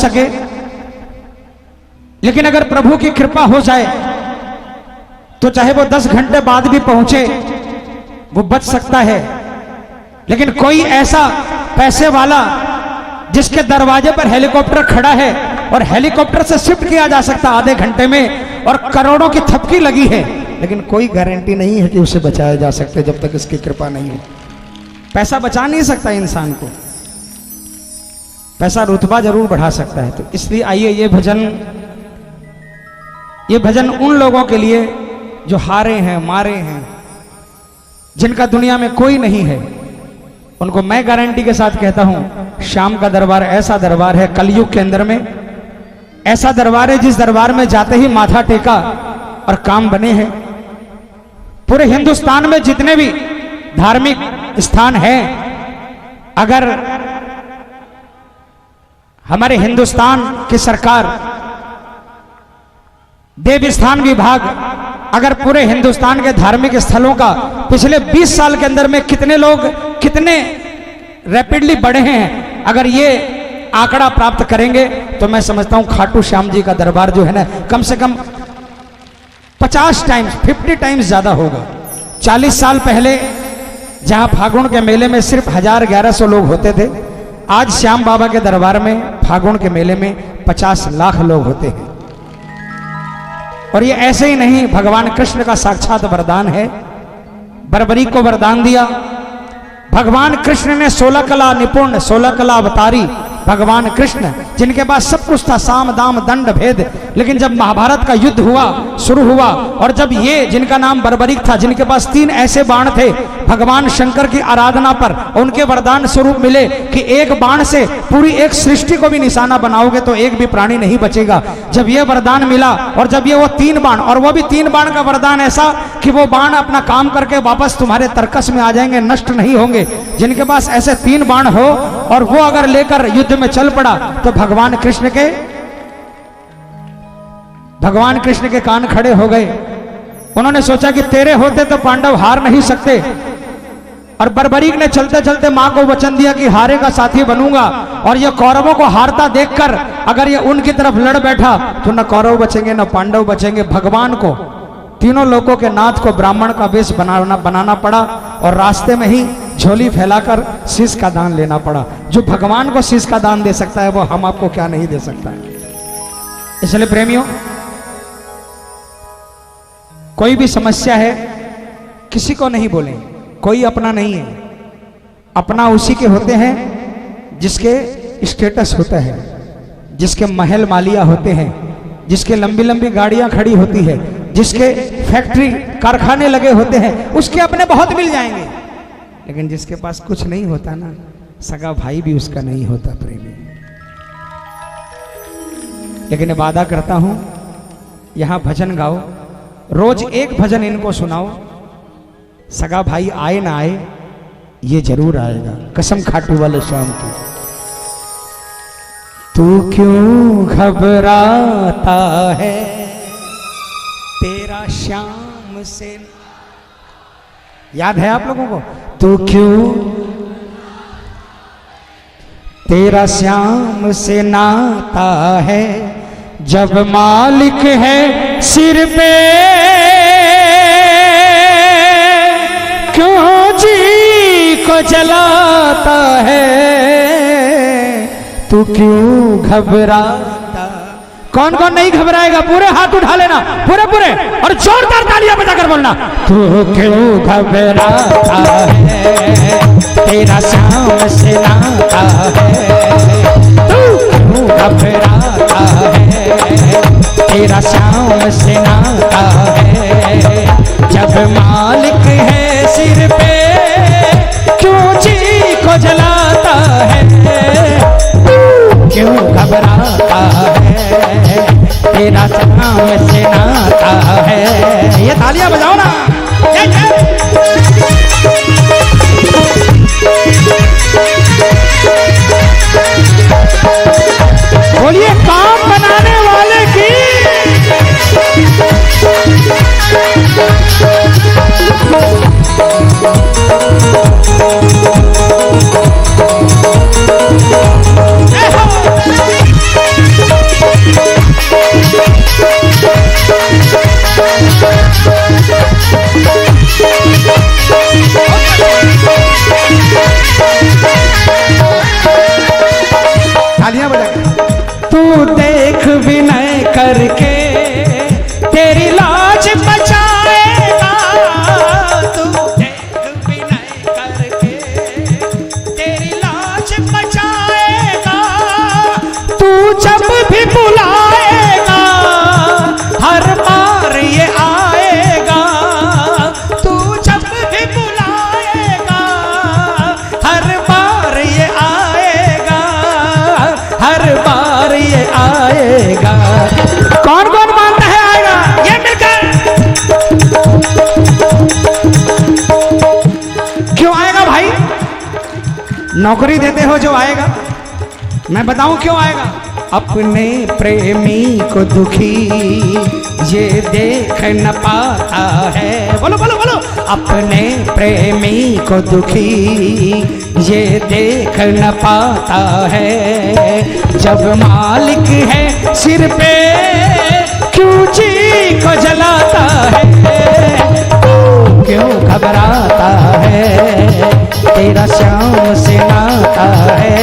सके, लेकिन अगर प्रभु की कृपा हो जाए तो चाहे वो 10 घंटे बाद भी पहुंचे वो बच सकता है। लेकिन कोई ऐसा पैसे वाला जिसके दरवाजे पर हेलीकॉप्टर खड़ा है और हेलीकॉप्टर से शिफ्ट किया जा सकता आधे घंटे में और करोड़ों की थपकी लगी है, लेकिन कोई गारंटी नहीं है कि उसे बचाया जा सकता जब तक इसकी कृपा नहीं हो। पैसा बचा नहीं सकता इंसान को, पैसा रुतबा जरूर बढ़ा सकता है। तो इसलिए आइए ये भजन उन लोगों के लिए जो हारे हैं, मारे हैं, जिनका दुनिया में कोई नहीं है, उनको मैं गारंटी के साथ कहता हूं, श्याम का दरबार ऐसा दरबार है कलयुग के अंदर में, ऐसा दरबार है जिस दरबार में जाते ही माथा टेका और काम बने हैं। पूरे हिंदुस्तान में जितने भी धार्मिक स्थान हैं, अगर हमारे हिंदुस्तान की सरकार, देव स्थान विभाग अगर पूरे हिंदुस्तान के धार्मिक स्थलों का पिछले 20 साल के अंदर में कितने लोग कितने रैपिडली बढ़े हैं, अगर ये आंकड़ा प्राप्त करेंगे तो मैं समझता हूं खाटू श्याम जी का दरबार जो है ना, कम से कम 50 टाइम्स 50 टाइम्स ज्यादा होगा। 40 साल पहले जहां फागुन के मेले में सिर्फ 1000-1100 लोग होते थे, आज श्याम बाबा के दरबार में फागुन के मेले में 50 लाख लोग होते हैं। और ये ऐसे ही नहीं, भगवान कृष्ण का साक्षात वरदान है। बर्बरी को वरदान दिया भगवान कृष्ण ने, 16 कला निपुण, 16 कला अवतारी भगवान कृष्ण, जिनके पास सब कुछ था, साम दाम दंड भेद। लेकिन जब महाभारत का युद्ध हुआ, शुरू हुआ, और जब ये जिनका नाम बर्बरीक था, जिनके पास 3 ऐसे बाण थे भगवान शंकर की आराधना पर, उनके वरदान स्वरूप मिले कि एक बाण से पूरी एक सृष्टि को भी निशाना बनाओगे तो एक भी प्राणी नहीं बचेगा। जब ये वरदान मिला और जब ये वो 3 बाण, और वो भी 3 बाण का वरदान ऐसा कि वो बाण अपना काम करके वापस तुम्हारे तर्कस में आ जाएंगे, नष्ट नहीं होंगे। जिनके पास ऐसे 3 बाण हो और वो अगर लेकर युद्ध में चल पड़ा तो भगवान कृष्ण के कान खड़े हो गए। उन्होंने सोचा कि तेरे होते तो पांडव हार नहीं सकते। और बर्बरीक ने चलते चलते मां को वचन दिया कि हारे का साथी बनूंगा, और ये कौरवों को हारता देखकर अगर ये उनकी तरफ लड़ बैठा तो न कौरव बचेंगे न पांडव बचेंगे। भगवान को, तीनों लोगों के नाथ को ब्राह्मण का वेश बनाना पड़ा और रास्ते में ही झोली फैलाकर शीश का दान लेना पड़ा। जो भगवान को शीश का दान दे सकता है वो हम आपको क्या नहीं दे सकता है। इसलिए प्रेमियों, कोई भी समस्या है किसी को नहीं बोलें, कोई अपना नहीं है। अपना उसी के होते हैं जिसके स्टेटस होता है, जिसके महल मालिया होते हैं, जिसके लंबी लंबी गाड़ियां खड़ी होती है, जिसके फैक्ट्री कारखाने लगे होते हैं, उसके अपने बहुत मिल जाएंगे। लेकिन जिसके पास कुछ नहीं होता ना, सगा भाई भी उसका नहीं होता प्रेमी। लेकिन वादा करता हूं, यहां भजन गाओ, रोज एक भजन इनको सुनाओ, सगा भाई आए ना आए ये जरूर आएगा, कसम खाटू वाले श्याम की। तू क्यों घबराता है तेरा श्याम से, याद है आप लोगों को? तू क्यों तेरा श्याम से नाता है, जब मालिक है सिर पे क्यों जी को जलाता है, तू क्यों घबराता। कौन कौन नहीं घबराएगा? पूरे हाथ उठा लेना, पूरे पूरे, और जोरदार तालियां बजाकर बोलना। तू क्यों घबराता है तेरा श्याम से नाता है, तू क्यों घबराता है तेरा श्याम से नाता है, जब मालिक है सिर पे क्यों जी को जलाता है, क्यों घबराता है तेरा श्याम से नाता है। ये तालियां बजाओ ना। बोलिए काम बनाने वाले की। आएगा। कौन कौन मानता है आएगा? ये मिलकर। क्यों आएगा भाई? नौकरी देते हो जो आएगा। मैं बताऊं क्यों आएगा? अपने प्रेमी को दुखी ये देख न पाता है। बोलो बोलो बोलो। अपने प्रेमी को दुखी ये देख न पाता है। जब मालिक है सिर पे क्यों जी को जलाता है? क्यों घबराता है? तेरा श्याम से नाता है।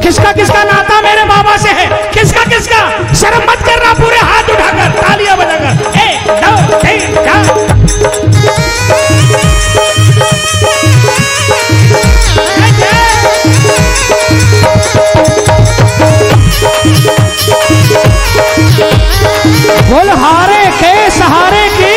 किसका किसका नाता मेरे बाबा से है? किसका किसका? शर्म मत करना, पूरे हाथ उठाकर तालियां बजाकर। 1 2 3 4। बोल हारे के सहारे की।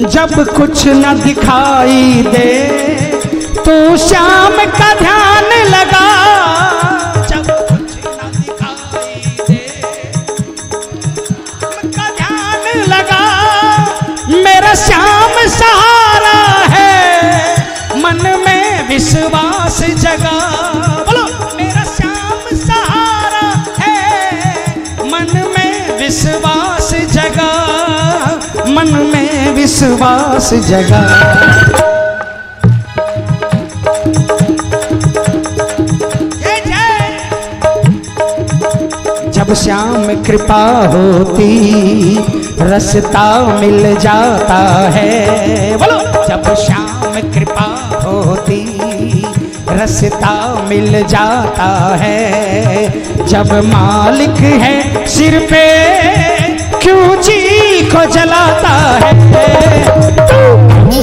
जब कुछ न दिखाई दे तो श्याम का ध्यान लगा। जब कुछ न दिखाई दे का ध्यान लगा। मेरा श्याम सहारा है, मन में विश्वास जगा। बोलो मेरा श्याम सहारा है, मन में विश्वास जगा। मन में विश्वास जगा। जब श्याम कृपा होती रास्ता मिल जाता है। बोलो जब श्याम कृपा होती रास्ता मिल जाता है। जब मालिक है सिर पे क्यों जी को जलाता है? क्यों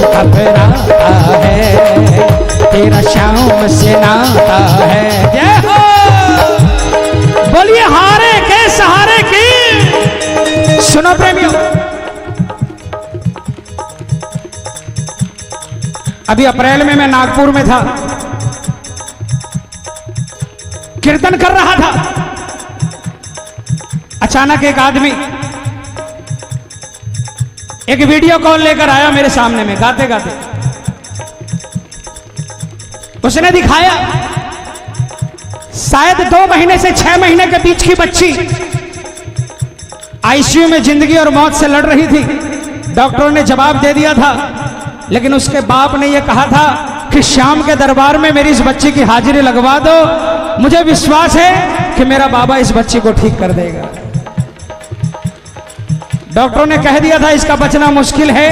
घबराता है? तेरा श्याम से नाता है। जय हो। बोलिए हारे के सहारे की। सुनो प्रेमियों, अभी अप्रैल में मैं नागपुर में था, कीर्तन कर रहा था। अचानक एक आदमी एक वीडियो कॉल लेकर आया मेरे सामने में गाते गाते। उसने दिखाया शायद 2 महीने से 6 महीने के बीच की बच्ची आईसीयू में जिंदगी और मौत से लड़ रही थी। डॉक्टरों ने जवाब दे दिया था, लेकिन उसके बाप ने यह कहा था कि शाम के दरबार में मेरी इस बच्ची की हाजिरी लगवा दो, मुझे विश्वास है कि मेरा बाबा इस बच्ची को ठीक कर देगा। डॉक्टरों ने कह दिया था इसका बचना मुश्किल है,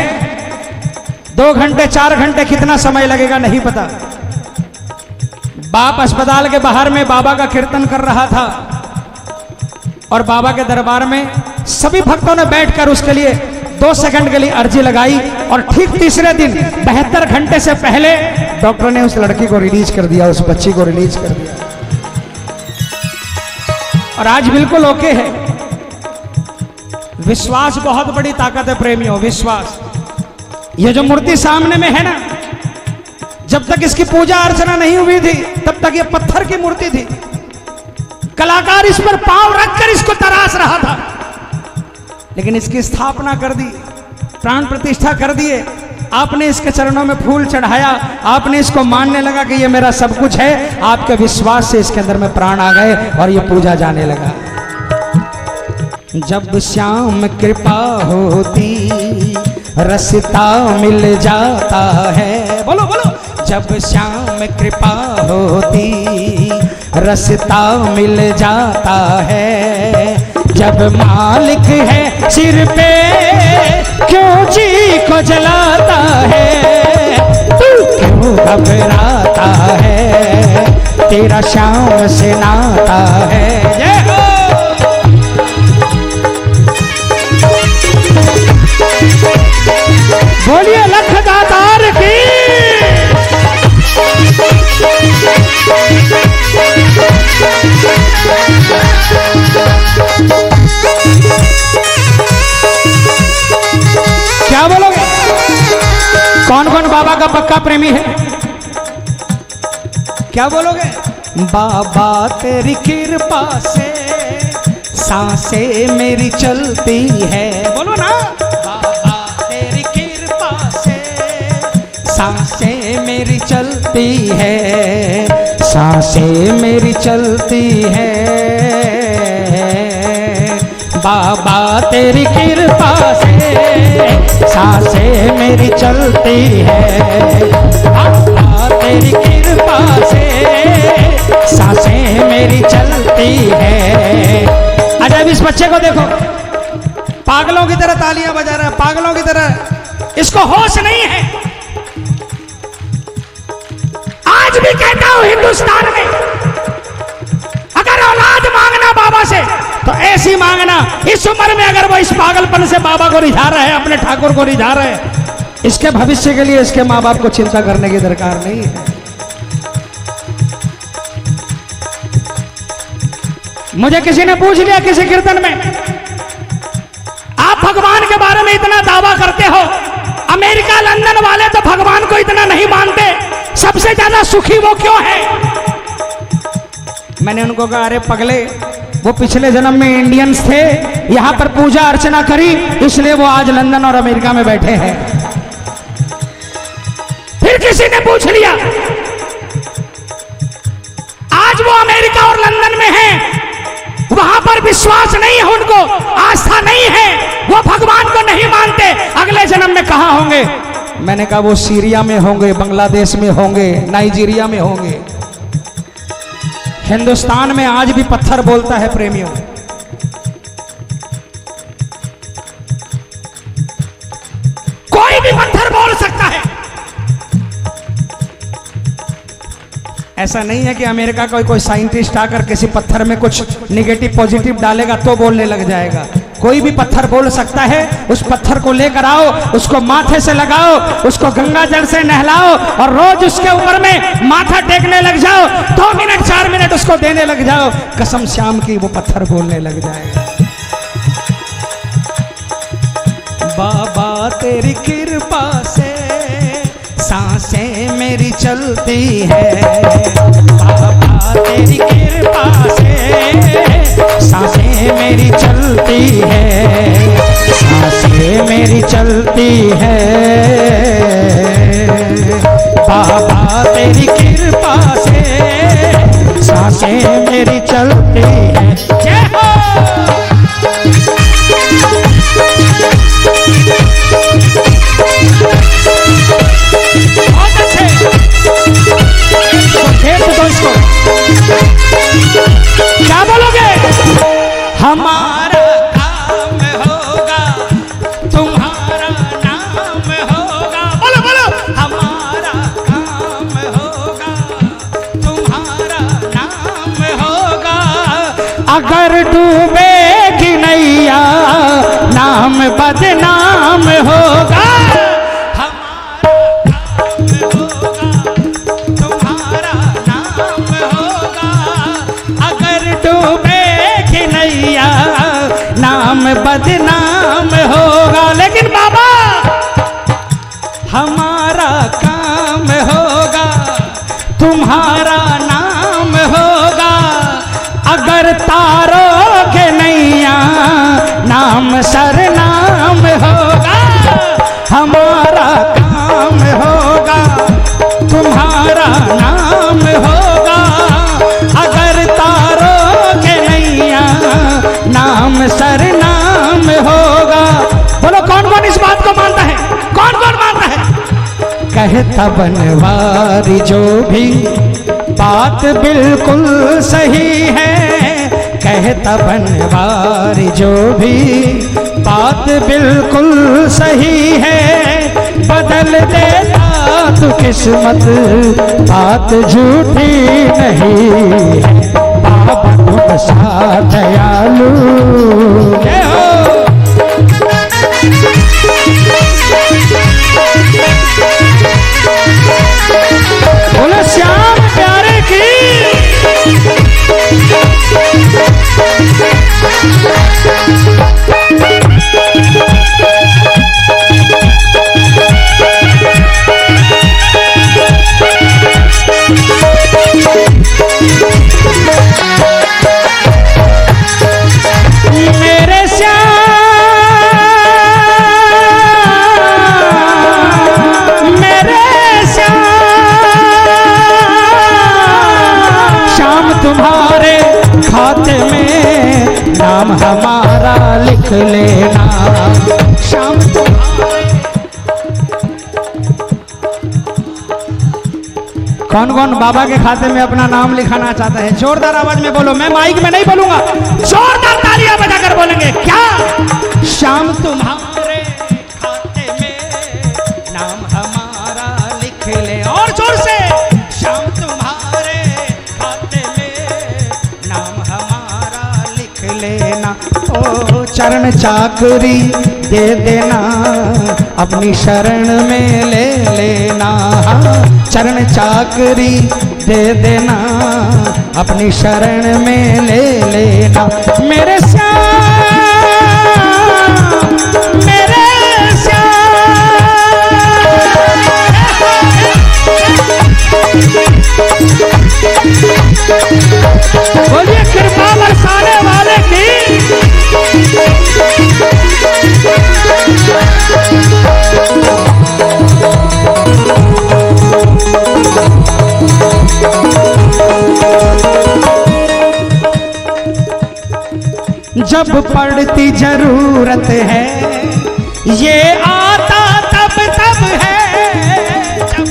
2 घंटे 4 घंटे कितना समय लगेगा नहीं पता। बाप अस्पताल के बाहर में बाबा का कीर्तन कर रहा था और बाबा के दरबार में सभी भक्तों ने बैठकर उसके लिए 2 सेकंड के लिए अर्जी लगाई। और ठीक तीसरे दिन 72 घंटे से पहले डॉक्टर ने उस लड़की को रिलीज कर दिया, उस बच्ची को रिलीज कर दिया और आज बिल्कुल ओके है। विश्वास बहुत बड़ी ताकत है प्रेमियों, विश्वास। ये जो मूर्ति सामने में है ना, जब तक इसकी पूजा अर्चना नहीं हुई थी तब तक ये पत्थर की मूर्ति थी। कलाकार इस पर पांव रखकर इसको तराश रहा था, लेकिन इसकी स्थापना कर दी, प्राण प्रतिष्ठा कर दिए। आपने इसके चरणों में फूल चढ़ाया, आपने इसको मानने लगा कि ये मेरा सब कुछ है। आपके विश्वास से इसके अंदर में प्राण आ गए और ये पूजा जाने लगा। जब श्याम कृपा होती रास्ता मिल जाता है। बोलो बोलो। जब श्याम कृपा होती रास्ता मिल जाता है। जब मालिक है सिर पे क्यों जी को जलाता है? क्यों घबराता है? तेरा श्याम से नाता है। जय हो। बोलिए लख दातार की। कौन कौन बाबा का पक्का प्रेमी है? क्या बोलोगे? बाबा तेरी कृपा से सांसें मेरी चलती है, बोलो ना। बाबा तेरी कृपा से सांसें मेरी चलती है, सांसें मेरी चलती है। बाबा तेरी कृपा से सांसें मेरी चलती है, बाबा तेरी कृपा से सांसें मेरी चलती है। अच्छा अब इस बच्चे को देखो, पागलों की तरह तालियां बजा रहा है, पागलों की तरह, इसको होश नहीं है। आज भी कहता हूं हिंदुस्तान में अगर औलाद मांगना बाबा से तो ऐसी मांगना, इस उम्र में अगर वो इस पागलपन से बाबा को रिझा रहा है, अपने ठाकुर को रिझा रहा है, इसके भविष्य के लिए इसके माँ बाप को चिंता करने की दरकार नहीं है। मुझे किसी ने पूछ लिया किसी कीर्तन में, आप भगवान के बारे में इतना दावा करते हो, अमेरिका लंदन वाले तो भगवान को इतना नहीं मानते, सबसे ज्यादा सुखी वो क्यों है? मैंने उनको कहा अरे पगले, वो पिछले जन्म में इंडियंस थे, यहां पर पूजा अर्चना करी, इसलिए वो आज लंदन और अमेरिका में बैठे हैं। फिर किसी ने पूछ लिया आज वो अमेरिका और लंदन में हैं, वहां पर विश्वास नहीं है उनको, आस्था नहीं है, वो भगवान को नहीं मानते, अगले जन्म में कहां होंगे? मैंने कहा वो सीरिया में होंगे, बांग्लादेश में होंगे, नाइजीरिया में होंगे। हिंदुस्तान में आज भी पत्थर बोलता है प्रेमियों। कोई भी पत्थर बोल सकता है। ऐसा नहीं है कि अमेरिका का कोई साइंटिस्ट आकर किसी पत्थर में कुछ निगेटिव पॉजिटिव डालेगा तो बोलने लग जाएगा। कोई भी पत्थर बोल सकता है। उस पत्थर को लेकर आओ, उसको माथे से लगाओ, उसको गंगा जल से नहलाओ और रोज उसके ऊपर में माथा टेकने लग जाओ, 2 मिनट 4 मिनट उसको देने लग जाओ, कसम श्याम की वो पत्थर बोलने लग जाएगा। बाबा तेरी कृपा से सांसें मेरी चलती है, बाबा तेरी कृपा से सांसें मेरी चलती है, सांसें मेरी चलती है, बाबा तेरी कृपा से सांसें मेरी चलती है। जय हो। बहुत अच्छे, तो इसको क्या बोलोगे? हमारा काम होगा, तुम्हारा नाम होगा, बोलो बोलो, हमारा काम होगा, तुम्हारा नाम होगा, अगर डूबेगी नैया नाम बदनाम होगा, नाम बदनाम होगा। लेकिन बाबा हमारा काम होगा, तुम्हारा नाम होगा, अगर तारोगे नैया नाम सरनाम होगा, हमारा काम होगा, तुम्हारा नाम होगा, अगर तारोगे नैया नाम सरनाम होगा। बोलो कौन कौन इस बात को मानता है? कौन कौन मानता है? कहता बनवारी जो भी बात बिल्कुल सही है, कहता बनवारी जो भी बात बिल्कुल सही है, बदल देता तू किस्मत बात झूठी नहीं है, बाबा तुम सा दयालु। जय हो। बोलो श्याम प्यारे की। तुम्हारे खाते में, नाम हमारा लिख लेना। श्याम तुम्हारे। कौन कौन बाबा के खाते में अपना नाम लिखाना चाहता है? जोरदार आवाज में बोलो, मैं माइक में नहीं बोलूंगा, जोरदार तालियां बजाकर बोलेंगे। क्या? श्याम तुम्हारे खाते में, नाम हमारा लिख ले। और जोर से, श्याम तुम्हारे खाते में, नाम हमारा लिख लेना। ओ चरण चाकरी दे देना, अपनी शरण में ले लेना। चरण चाकरी दे देना, अपनी शरण में ले लेना। मेरे श्याम, मेरे श्याम, बोलिए कृपा बरसाने वाले की। जब पड़ती जरूरत है, ये आता तब तब है। जब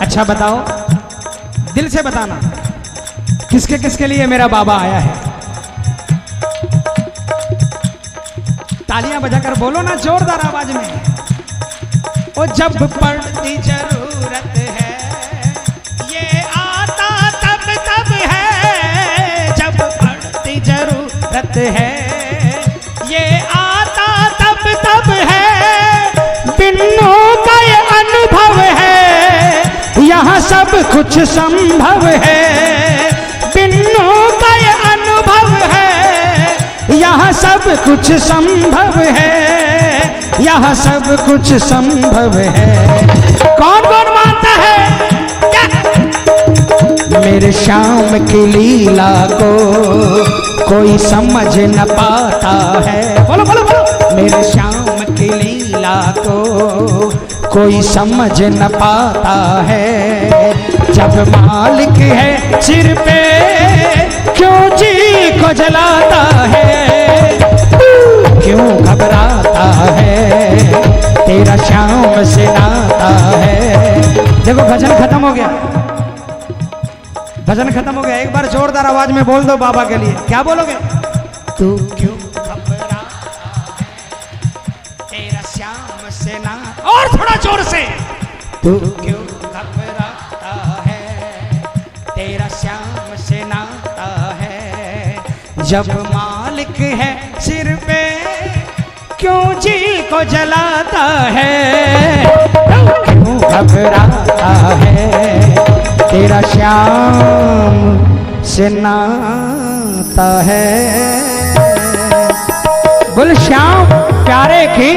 अच्छा बताओ, दिल से बताना, किसके किसके लिए मेरा बाबा आया है? तालियां बजाकर बोलो ना, जोरदार आवाज में। ओ जब पड़ती जरूरत है, ये आता तब तब है। जब पड़ती जरूरत है, ये आता तब तब है। बिन्नू का ये अनुभव है, यहाँ सब कुछ संभव है। बिन्नू का ये अनुभव है, यहाँ सब कुछ संभव है। यहाँ सब कुछ संभव है। कौन कौन मानता है? मेरे श्याम की लीला को कोई समझ न पाता है। बोलो बोलो बोलो। मेरे श्याम की लीला को कोई समझ न पाता है। जब मालिक है सिर पे, क्यों जी को जलाता है? क्यों घबराता है? तेरा श्याम से नाता है। देखो भजन खत्म हो गया, भजन खत्म हो गया। एक बार जोरदार आवाज में बोल दो बाबा के लिए। क्या बोलोगे? तू क्यों घबराता है? तेरा श्याम से नाता। और थोड़ा जोर से। तू क्यों घबराता है? तेरा श्याम से नाता है। जब मालिक है सिर पे, क्यों जी को जलाता है? क्यों घबराता है? तेरा श्याम से नाता है। बोल श्याम प्यारे की